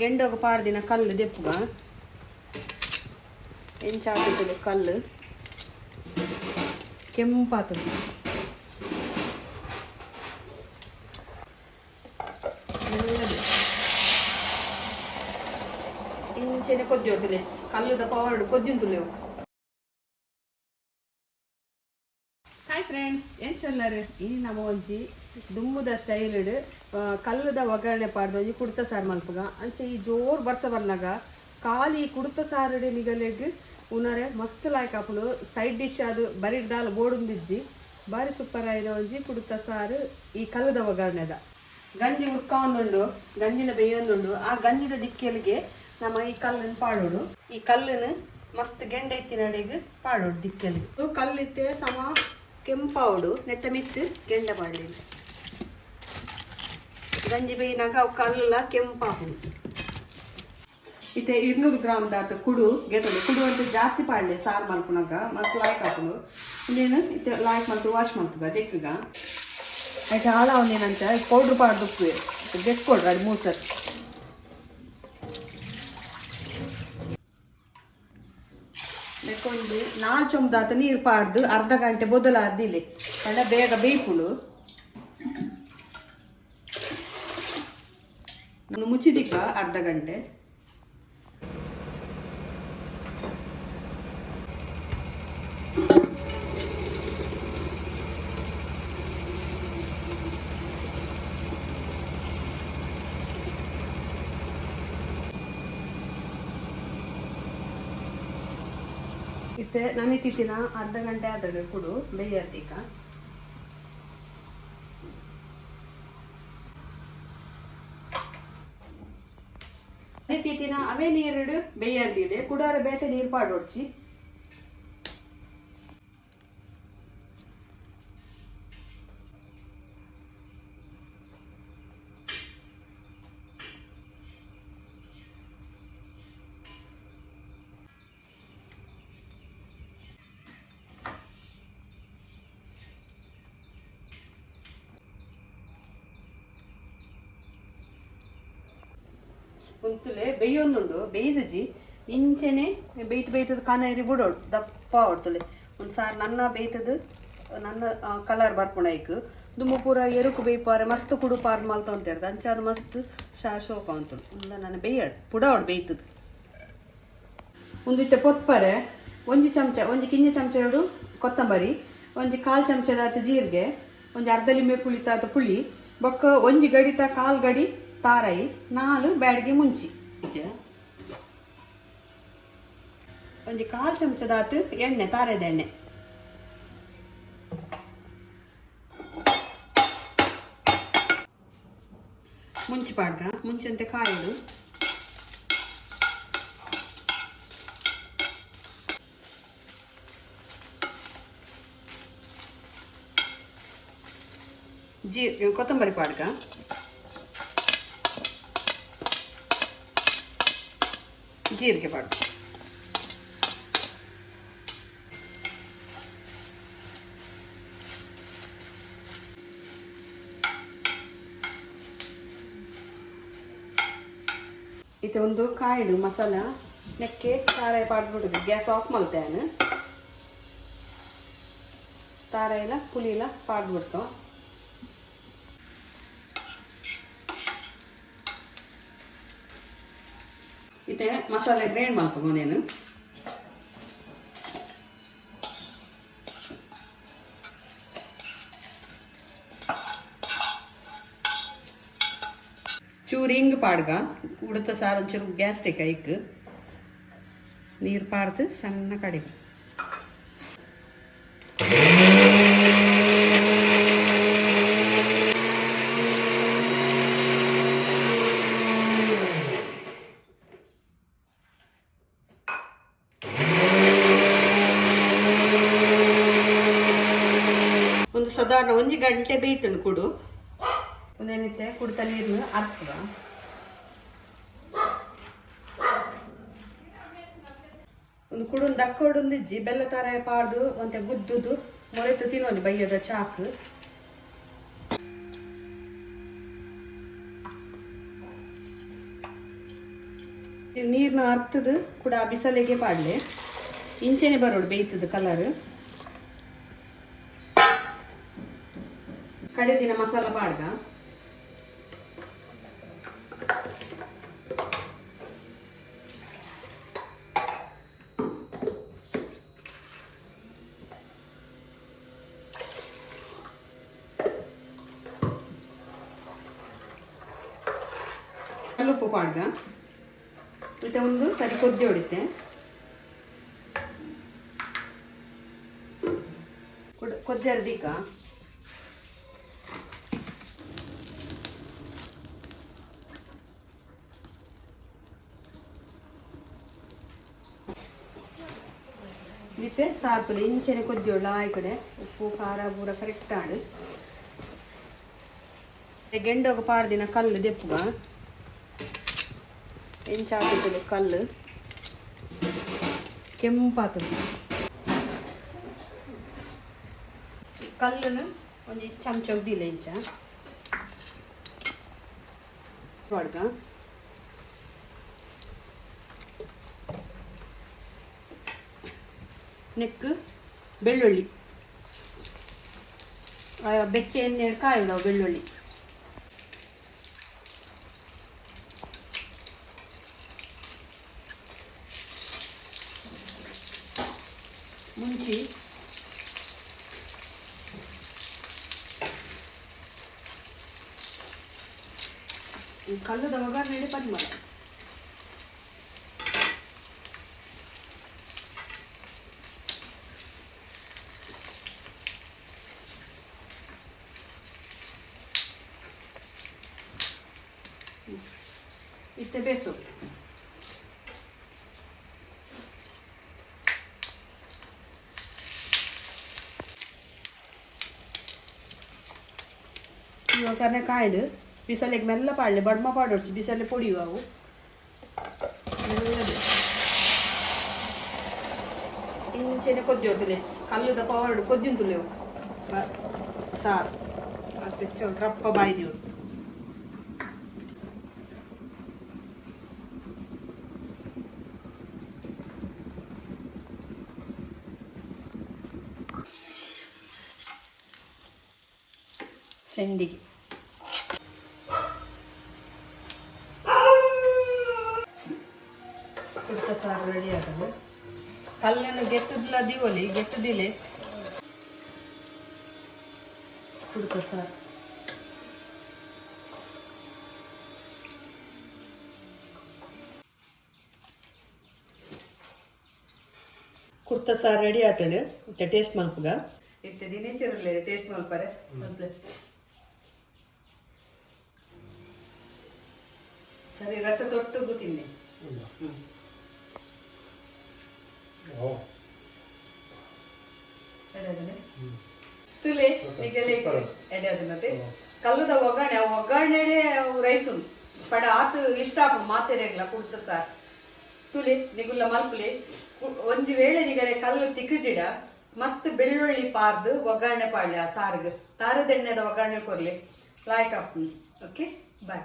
ಗೆಂಡೋಗ ಪಾಡ್ದಿನ ಕಲ್ಲು ದೆಪ್ಪುಗ ಎಂಚಾಗ್ತದೆ ಕಲ್ಲು ಕೆಂಪಾತದೆ. ಇಂಚೆನೆ ಕೊದ್ದಿ ಹೋಗ್ತದೆ ಕಲ್ಲುದ ಪವರ್ಡ್ ಕೊದ್ದಿಂತುಲೆವು. ಹಾಯ್ ಫ್ರೆಂಡ್ಸ್, ಏನು ಚೊಲ್ಲರು ಈ ನಮ್ಮ ಒಂಜಿ ದುಮ್ಮುದ ಸ್ಟೈಲ್ಡ್ ಕಲ್ಲುದ ಒಗ್ಗರಣೆ ಪಾಡ್ದು ಒಂಜಿ ಕುಡ್ತ ಸಾರು ಮಲ್ಪುಗ ಅಂಚೆ ಈ ಜೋರು ಬರ್ಸ ಬರ್ನಾಗ ಖಾಲಿ ಕುಡ್ತ ಸಾರುಡೆ ನಿಗಲೆಗ್ ಉನರೆ ಮಸ್ತ್ ಲಾಯ್ಕ್ ಆಪುಲು. ಸೈಡ್ ಡಿಶ್ ಅದು ಬರೀಡ್ ದಾಲ್ ಬೋಡುಂದಿಜ್ಜಿ ಬಾರಿ ಸೂಪರ್ ಆಯ್ದ ಒಂಜಿ ಕುಡ್ತ ಸಾರು ಈ ಕಲ್ಲುದ ಒಗ್ಗರಣೆದ. ಗಂಜಿ ಉರ್ಕೊಂಡುಂಡು ಗಂಜಿನ ಬೇಯೊಂದುಂಡು ಆ ಗಂಜಿದ ದಿಕ್ಕೆಲಿಗೆ ನಮ್ಮ ಈ ಕಲ್ಲನ್ನು ಪಾಡೋಡು. ಈ ಕಲ್ಲನ್ನು ಮಸ್ತ್ ಗೆಂಡ ಎತ್ತಿನಡೆಗೆ ಪಾಡೋಡು ದಿಕ್ಕೆಲಿ ಕಲ್ಲಿತ್ತೆ ಸಮ ಕೆಂಪಾವುಡು ನೆತ್ತ ಮಿತ್ತು ಗೆಂಡ ಪಾಡಿ ಗಂಜಿ ಬೇಯಿನಾಗ ಅವು ಕಲ್ಲ ಕೆಂಪಾಪುಡು. ಇತ್ತೆ 200 ಗ್ರಾಮ್ ದಾತ ಕುಡು ಗೆತಲು ಕುಡು ಅಂತ ಜಾಸ್ತಿ ಪಾಡಲೆ ಸಾರು ಮಲ್ಪುನಾಗ ಮಸ್ತ್ ಲಾಯ್ಕ್ ಹಾಕೊಂಡು ಇನ್ನೇನು ಇತ್ತೆ ಲಾಯ್ಕ್ ಮಲ್ತು ವಾಶ್ ಮಲ್ಪುಗ ದೆಕ್ಕಗ ಆಯ್ತು ಹಾಳ ಅವನೇನಂತ ಪೌಡ್ರ್ ಪಾಡ್ದು ಉಪ್ಪು ಬೆಕ್ಕೊಡ್ರಿ ಅದು 3 ಸರಿ ಬೆಕ್ಕೊಂಡು 4 ಚೊಂಬದಾತ ನೀರು ಪಾಡ್ದು ಅರ್ಧ ಗಂಟೆ ಬೊದಲಾದಿಲ್ಲ ಕಡ ಬೇಗ ಬೇಯ್ಪುಳು. ನಾನು ಮುಚ್ಚಿದಿಕ್ಕ ಅರ್ಧ ಗಂಟೆ. ಇತ್ತೆ ನನಿತಿನ ಅರ್ಧ ಗಂಟೆ ಆದ್ರೆ ಕುಡು ಬೇಯತ್ತೀಕ ನನಿತಿನ ಅವೇ ನೀರು ಬೇಯರ್ದಿದೆ ಕುಡಾರ ಬೇತೆ ನೀರು ಪಾಡೋಡ್ಚಿ. ಕುಂತುಲೆ ಬೇಯೊಂದುಂಡು ಬೇಯ್ದಜಿ ಇಂಚೆನೆ ಬೇಯ್ತದ ಕಾನೇರಿ ಬಿಡೋಡು ದಪ್ಪ ಹೊಡ್ತುಲೆ ಒಂದು ಸಾರು ನನ್ನ ಬೇಯ್ತದ ನನ್ನ ಕಲರ್ ಬರ್ಪುಣೈಕ್ ದುಮ್ಮ ಪೂರ ಎರುಕು ಬೇಯ್ಪಾರೆ ಮಸ್ತ್ ಕುಡು ಪಾರ್ದು ಮಲ್ತ ಅಂತಿರ್ದು ಅಂಚಾದ ಮಸ್ತ್ ಶೋಕ ಅಂತುಳು ಒಂದು ನನ್ನ ಬೇಯಡ್ ಪುಡಾವಡು ಬೇಯ್ತದ. ಒಂದು ಇತ್ತೆ ಪೊತ್ಪರೆ ಒಂಜಿ ಚಮಚ ಒಂಜಿ ಕಿಂಜ ಚಮಚ ಎರಡು ಕೊತ್ತಂಬರಿ ಒಂಜಿ 1/4 ಚಮಚದಾತ ಜೀರಿಗೆ ಒಂಜಿ ಅರ್ಧ ಲಿಂಬೆ ಪುಳಿತಾತ ಪುಳಿ ಬೊಕ್ಕ ಒಂಜಿ ಗಡಿತ 1/4 ಗಡಿ ತಾರಾಯಿ 4 ಬ್ಯಾಡಿಗೆ ಮುಂಚಿ ಒಂಜಿ 1/4 ಚಮಚದಾತ ಎಣ್ಣೆ ತಾರೆದ ಎಣ್ಣೆ ಮುಂಚಿ ಪಾಡ್ಗ ಮುಂಚಂತೆ ಕಾಯಿಡು ಕೊತ್ತಂಬರಿ ಪಾಡ್ಗ ಜೀರಿಗೆ ಪಾಡು ಇತ್ತೆ ಒಂದು ಕಾಯಿಡು ಮಸಾಲ ನೆಕ್ಕೆ ತಾರಾಯಿ ಪಾಡ್ಬಿಡುದು ಗ್ಯಾಸ್ ಆಫ್ ಮಲ್ತೇನು ತಾರಾಯಿಲ ಪುಳಿಲ ಪಾಡ್ಬಿಡ್ತು. ಇತ್ತೆ ಮಸಾಲೆ ಗ್ರೈಂಡ್ ಮಾಡ್ಕೊಂಡೇನು ಚೂರು ಹಿಂಗ್ ಪಾಡ್ಗ ಉಡುತ್ತ ಸಾರು ಒಂಚೂರು ಗ್ಯಾಸ್ಟಿಕ್ ಐಕ್ ನೀರು ಪಾಡ್ದು ಸಣ್ಣ ಕಡಿಮೆ ಒಂದು ಸಾಧಾರಣ 1 ಗಂಟೆ ಬೇಯ್ತುಂಡು ಕುಡು ಒಂದೇನಿತ್ತೆ ಕುಡ್ತ ನೀರನ್ನು ಅರ್ಥ ಒಂದು ಕುಡು ದಕ್ಕೋಡೊಂದಿಜ್ಜಿ ಬೆಲ್ಲ ತಾರಾಯ ಪಾಡ್ದು ಮತ್ತೆ ಗುದ್ದುದು ಮೊರೆತು ತಿನ್ನೋಲಿ ಬಯ್ಯದ ಚಾಕು ನೀರನ್ನ ಅರ್ತದು ಕೂಡ ಬಿಸಲಿಗೆ ಪಾಡ್ಲೆ ಇಂಚೆನೆ ಬರೋಡು ಬೇಯ್ತದ ಕಲರ್. ಕಡೆ ದಿನ ಮಸಾಲ ಪಾಡ್ಗ ಉಪ್ಪು ಪಾಡ್ಗ ಮತ್ತೆ ಒಂದು ಸರಿ ಕೊದ್ದಿ ಹೊಡಿತೆ ಕೊದ್ದಿ ಅರ್ದಿಕ ಮತ್ತೆ ಸಾರ್ತುಲೆ ಇಂಚೆನೆ ಕೊದ್ದಿಯೋಳ ಈ ಕಡೆ ಉಪ್ಪು ಖಾರ ಪೂರ ಕರೆಕ್ಟ್ ಆಡು ಗೆಂಡೋಗ ಪಾಡ್ದಿನ ಕಲ್ಲು ದೆಪ್ಪುಗ ಎಂಚಾಗ್ತದೆ ಕಲ್ಲು ಕೆಂಪಾತದೆ ಕಲ್ಲನ್ನು ಒಂದು ಚಮಚ ಉದ್ದಿಲ್ಲ ಇಂಚ ಪಾಡ್ಗ ನೆಕ್ ಬೆಳ್ಳುಳ್ಳಿ ಬೆಚ್ಚೆ ಎಣ್ಣೆ ಕಾಯಿಡವು ಬೆಳ್ಳುಳ್ಳಿ ಮುಂಚಿ ಕಲ್ಲದ ಒಗ್ಗರಣೆ ಪರಿಮಳ ಇತ್ತೆ ಬೇಸು ಇವಾಗ ಕಾಯ್ಡು ಬಿಸಲಿಗೆ ಮೆಲ್ಲ ಪಾಡ್ಲೆ ಬಡ್ಮ ಪಾಡೋಡ್ಚು ಬಿಸಲೆ ಪೊಡಿಯುವ ಅವು ಇಂಚೆನೆ ಕೊದ್ದಿ ಹೊಡ್ತಲೆ ಕಲ್ಲುದ ಪವರ್ಡು ಕೊದ್ದಿಂತುಲೆವು ಸಾರು ಅದು ರಪ್ಪ ಬಾಯ್ದಿವು ಸೆಂಡಿಗೆ ಕುರ್ತ ಸಾರು ರೆಡಿ ಆಗದು ಕಲ್ಲನ್ನು ಗೆತ್ತದಿಲ್ಲ ದಿವಲಿ ಗೆತ್ತದಿಲೆ ಕುರ್ತ ಸಾರು ಕುರ್ತ ಸಾರು ರೆಡಿ ಆತಡು ಇತ್ತೆ ಟೇಸ್ಟ್ ಮಲ್ಪಗ ಇತ್ತೆ ದಿನೇಶ್ ಇರಲಿ ಟೇಸ್ಟ್ ಮಲ್ಪರೆ ಸರಿ ರಸ ತೊಟ್ಟು ತಿನ್ನಿ ತುಲೆ ಮತ್ತೆ ಕಲ್ಲುದ ಒಗ್ಗರಣೆ ರೈಸು ಪಡ ಆತು ಇಷ್ಟ ಮಾತೆರೆಗ್ಲ ಕುಡ್ತ ಸಾರ್ ತುಲೆ ನಿಗುಲ್ಲ ಮಲ್ಪುಲೆ ಒಂದು ವೇಳೆ ನಿಗಲೆ ಕಲ್ಲು ತಿಕ್ಕಜಿಡ ಮಸ್ತ್ ಬೆಳ್ಳುಳ್ಳಿ ಪಾರ್ದು ಒಗ್ಗರಣೆ ಪಾಡ್ಲಿ ಆ ಸಾರ್ಗ್ ತಾರದೆಣ್ಣೆದ ಒಗ್ಗರಣೆ ಕೊರ್ಲಿ ಲಾಯ್ಕ್ ಆಪ್ನಿ. Okay bye.